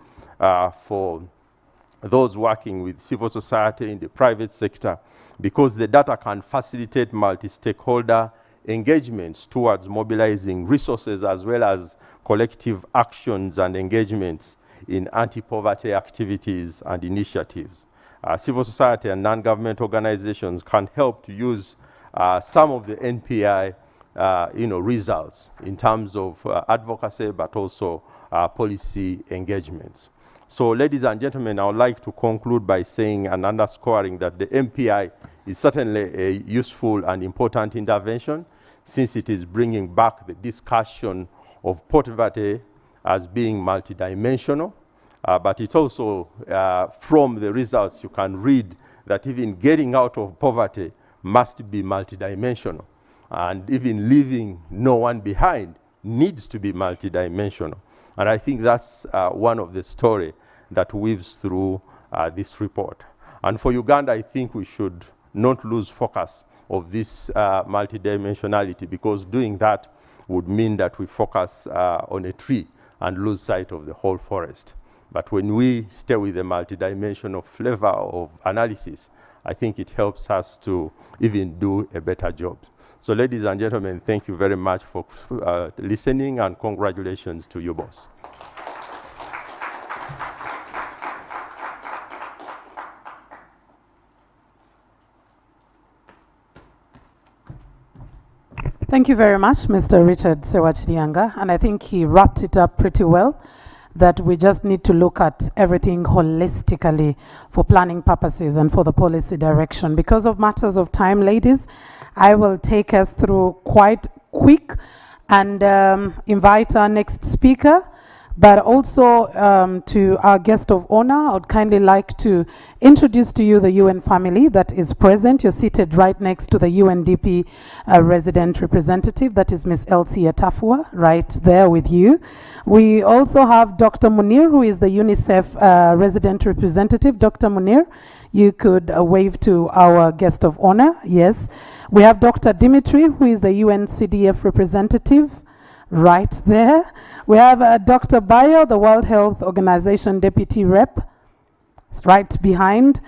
for those working with civil society in the private sector, because the data can facilitate multi-stakeholder engagements towards mobilizing resources as well as collective actions and engagements in anti-poverty activities and initiatives. Civil society and non-government organizations can help to use some of the NPI results in terms of advocacy, but also policy engagements. So, ladies and gentlemen, I would like to conclude by saying and underscoring that the MPI is certainly a useful and important intervention, since it is bringing back the discussion of poverty as being multidimensional. But it's also, from the results, you can read that even getting out of poverty must be multidimensional. And even leaving no one behind needs to be multidimensional. And I think that's one of the story that weaves through this report. And for Uganda, I think we should not lose focus of this multidimensionality, because doing that would mean that we focus on a tree and lose sight of the whole forest. But when we stay with the multidimensional flavor of analysis, I think it helps us to even do a better job. So, ladies and gentlemen, thank you very much for listening, and congratulations to you, boss. Thank you very much, Mr. Richard Sewachirianga, and I think he wrapped it up pretty well, that we just need to look at everything holistically for planning purposes and for the policy direction. Because of matters of time, ladies, I will take us through quite quick and invite our next speaker, but also to our guest of honor. I would kindly like to introduce to you the UN family that is present. You're seated right next to the UNDP resident representative, that is Ms. Elsie Atafua, right there with you. We also have Dr. Munir, who is the UNICEF resident representative. Dr. Munir, you could wave to our guest of honor. Yes. We have Dr. Dimitri, who is the UNCDF representative, right there. We have Dr. Bayo, the World Health Organization deputy rep, right behind.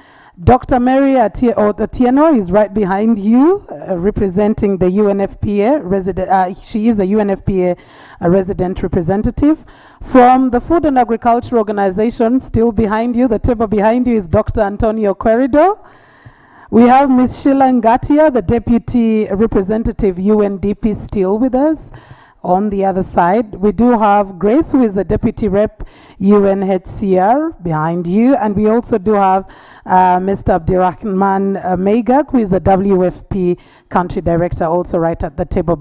Dr. Mary Otieno is right behind you, representing the UNFPA resident. She is the UNFPA resident representative. From the Food and Agriculture Organization, still behind you, the table behind you is Dr. Antonio Querido. We have Ms. Sheila Ngatia, the deputy representative UNDP, still with us. On the other side, we do have Grace, who is the deputy rep UNHCR, behind you, and we also do have Mr. Abdirahman Meigak, who is the WFP country director, also right at the table